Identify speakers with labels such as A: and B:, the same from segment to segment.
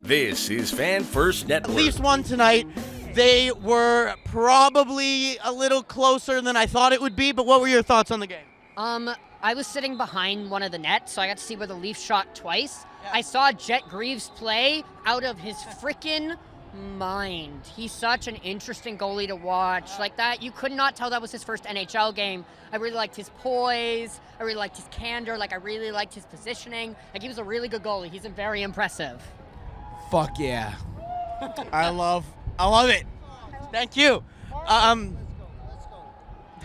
A: This is Fan First Network.
B: Leafs won tonight. They were probably a little closer than I thought it would be, but what were your thoughts on the game?
C: I was sitting behind one of the nets, so I got to see where the Leafs shot twice. Yeah. I saw Jet Greaves play out of his frickin' mind. He's such an interesting goalie to watch. Like that, you could not tell that was his first NHL game. I really liked his poise. I really liked his candor. I really liked his positioning. He was a really good goalie. He's very impressive.
B: Fuck yeah. I love it. Thank you.
D: Let's go.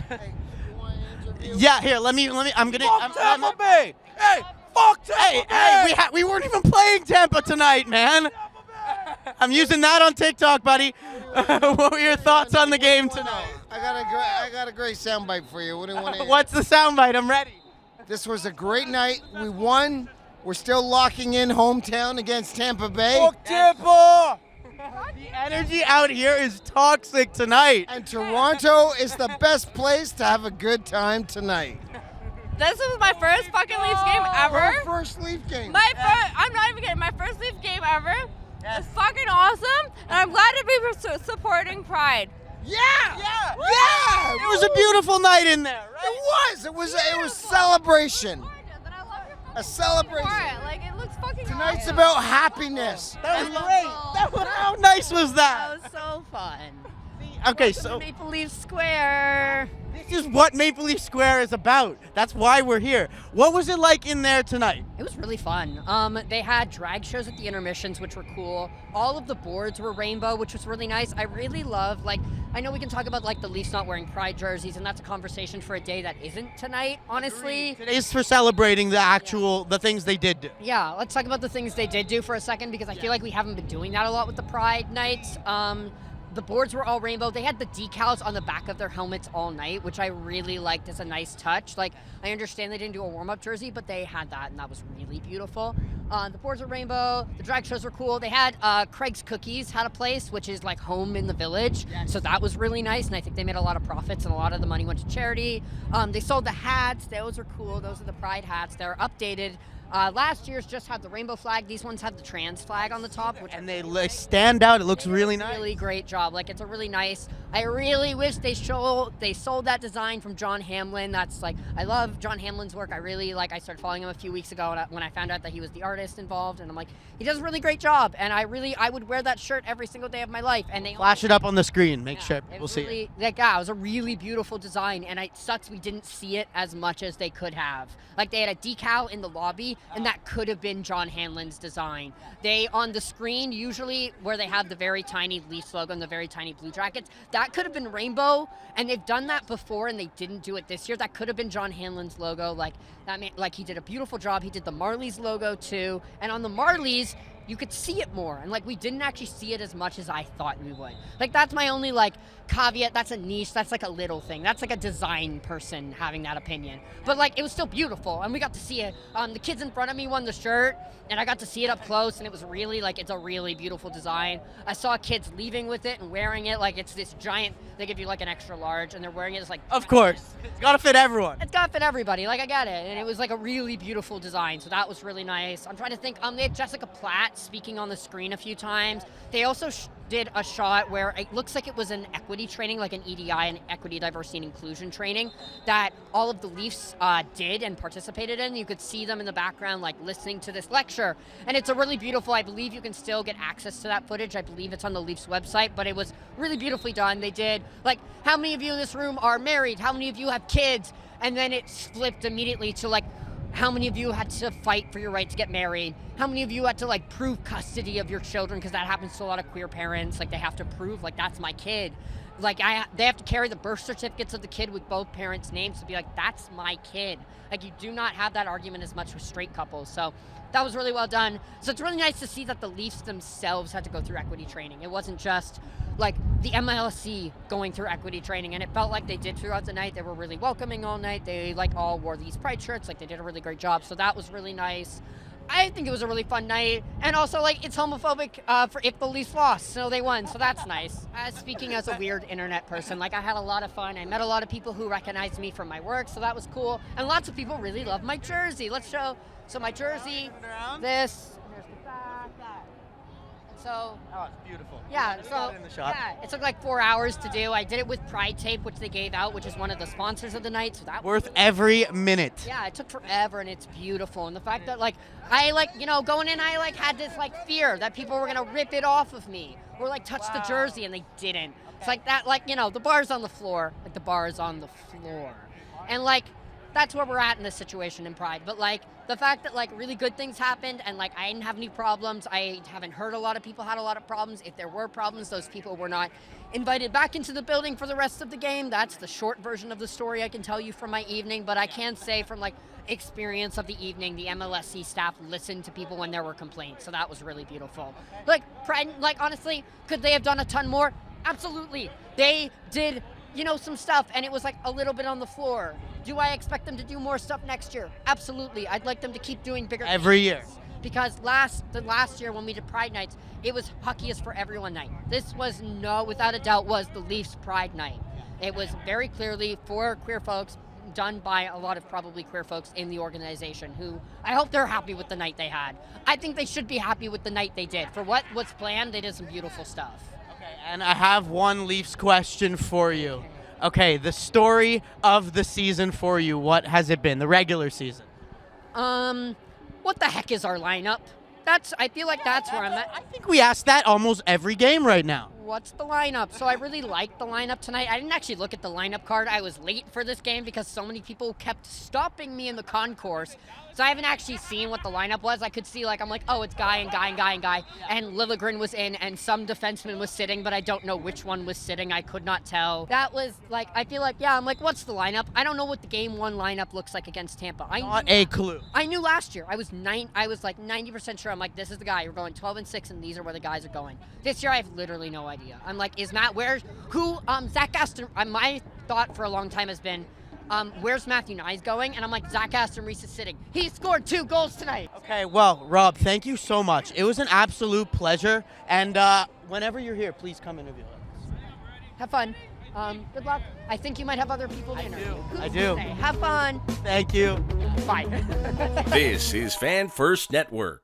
D: Hey, you want to interview?
B: Yeah, here, let me, I'm gonna.
D: Fuck Tampa Bay! Hey, fuck Tampa Bay!
B: Hey, we weren't even playing Tampa tonight, man. I'm using that on TikTok, buddy. What were your thoughts on the game tonight?
D: I got a great soundbite for you. What do you want to hear?
B: What's the soundbite? I'm ready.
D: This was a great night. We won. We're still locking in hometown against Tampa Bay.
B: Fuck Tampa! The energy out here is toxic tonight.
D: And Toronto is the best place to have a good time tonight.
E: This was my first fucking Leafs game ever.
D: Our first Leaf game.
E: I'm not even kidding. My first Leaf game ever. It's fucking awesome, and I'm glad to be supporting Pride.
D: Yeah.
B: It was a beautiful night in there, right?
D: It was celebration. A celebration.
E: It looks fucking
D: Tonight's
E: awesome.
D: about happiness.
B: That was great. How nice was that?
E: That was so fun.
B: Okay, so
E: Maple Leaf Square.
B: this is what Maple Leaf Square is about. That's why we're here. What was it like in there tonight?
C: It was really fun. They had drag shows at the intermissions, which were cool. All of the boards were rainbow, which was really nice. I really love, I know we can talk about, the Leafs not wearing Pride jerseys, and that's a conversation for a day that isn't tonight, honestly.
B: Today's for celebrating the things they did do.
C: Yeah, let's talk about the things they did do for a second, because I feel like we haven't been doing that a lot with the Pride nights. The boards were all rainbow. They had the decals on the back of their helmets all night, which I really liked as a nice touch. I understand they didn't do a warm-up jersey, but they had that, and that was really beautiful. The boards were rainbow. The drag shows were cool. They had Craig's Cookies had a place, which is home in the village. Yes. So that was really nice, and I think they made a lot of profits, and a lot of the money went to charity. They sold the hats. Those are cool. Those are the Pride hats. They're updated. Last year's just had the rainbow flag. These ones have the trans flag on the top.
B: And they stand out. It looks really nice.
C: Really great job. It's a really nice. I really wish they sold that design from John Hamlin. That's I love John Hamlin's work. I started following him a few weeks ago when I found out that he was the artist involved, and I'm he does a really great job. And I would wear that shirt every single day of my life. And they
B: flash it up on the screen. Make sure we'll see it.
C: It was a really beautiful design, and it sucks we didn't see it as much as they could have. They had a decal in the lobby, and that could have been John Hanlon's design. They, on the screen, usually where they have the very tiny Leafs logo and the very tiny Blue Jackets, that could have been rainbow, and they've done that before, and they didn't do it this year. That could have been John Hanlon's logo. He did a beautiful job. He did the Marlies logo, too, and on the Marlies, you could see it more, and we didn't actually see it as much as I thought we would. That's my only caveat. That's a niche. That's a little thing. That's a design person having that opinion. But it was still beautiful, and we got to see it. The kids in front of me won the shirt, and I got to see it up close, and it was really it's a really beautiful design. I saw kids leaving with it and wearing it it's this giant. They give you an extra large, and they're wearing it as
B: Of course, it's gotta fit everyone.
C: It's gotta fit everybody. I get it, and it was a really beautiful design. So that was really nice. I'm trying to think. They had Jessica Platt speaking on the screen a few times. They also did a shot where it looks like it was an equity training, an EDI, an equity, diversity, and inclusion training that all of the Leafs did and participated in. You could see them in the background, listening to this lecture. And it's a really beautiful, I believe you can still get access to that footage. I believe it's on the Leafs website, but it was really beautifully done. They did, how many of you in this room are married? How many of you have kids? And then it flipped immediately to how many of you had to fight for your right to get married? How many of you had to prove custody of your children? Because that happens to a lot of queer parents. They have to prove that's my kid. They have to carry the birth certificates of the kid with both parents' names to be that's my kid. You do not have that argument as much with straight couples. So that was really well done. So it's really nice to see that the Leafs themselves had to go through equity training. It wasn't just the MLSC going through equity training, and it felt like they did throughout the night. They were really welcoming all night. They all wore these Pride shirts. They did a really great job. So that was really nice. I think it was a really fun night, and also it's homophobic for if the Leafs lost, so they won, so that's nice. Speaking as a weird internet person, I had a lot of fun. I met a lot of people who recognized me from my work, so that was cool, and lots of people really love my jersey. Let's show. So my jersey, this, and there's the back. So
B: Oh, it's beautiful.
C: yeah,
B: Got
C: so
B: it in the shot.
C: yeah, it took like 4 hours to do. I did it with Pride Tape, which they gave out, which is one of the sponsors of the night. So that was
B: Worth every minute.
C: yeah, it took forever, and it's beautiful. And the fact that I going in, I had this fear that people were gonna rip it off of me or touch the jersey, and they didn't. It's like that, the bar's on the floor, the bar is on the floor, and that's where we're at in this situation in Pride. But the fact that really good things happened, and I didn't have any problems. I haven't heard a lot of people had a lot of problems. If there were problems, those people were not invited back into the building for the rest of the game. That's the short version of the story I can tell you from my evening. But I can say from experience of the evening, the MLSC staff listened to people when there were complaints. So that was really beautiful. Pride, honestly, could they have done a ton more? Absolutely. They did, some stuff, and it was a little bit on the floor. Do I expect them to do more stuff next year? Absolutely. I'd like them to keep doing bigger
B: Every year.
C: things. Because the last year when we did Pride Nights, it was Hockey is for Everyone night. This was without a doubt, was the Leafs Pride Night. It was very clearly for queer folks, done by a lot of probably queer folks in the organization who I hope they're happy with the night they had. I think they should be happy with the night they did. For what was planned, they did some beautiful stuff.
B: Okay, and I have one Leafs question for you. Okay, the story of the season for you, what has it been? The regular season?
C: What the heck is our lineup? I feel like that's where I'm at.
B: I think we ask that almost every game right now.
C: What's the lineup? So I really liked the lineup tonight. I didn't actually look at the lineup card. I was late for this game because so many people kept stopping me in the concourse. So I haven't actually seen what the lineup was. I could see I'm oh, it's guy and guy and guy and guy. And Liljegren was in and some defenseman was sitting, but I don't know which one was sitting. I could not tell. That was I feel I'm what's the lineup? I don't know what the game 1 lineup looks like against Tampa.
B: Not a clue.
C: I knew last year. I was 90% sure. I'm this is the guy. You're going 12-6, and these are where the guys are going. This year, I have literally no idea. I'm is Matt, Zach Aston, my thought for a long time has been, where's Matthew Nyes going? And I'm Zach Aston Reese is sitting. He scored 2 goals tonight.
B: Okay, well, Rob, thank you so much. It was an absolute pleasure. And whenever you're here, please come interview us.
C: Have fun. Good luck. I think you might have other people to interview.
B: I do.
C: Have fun.
B: Thank you.
C: Bye.
A: This is Fan First Network.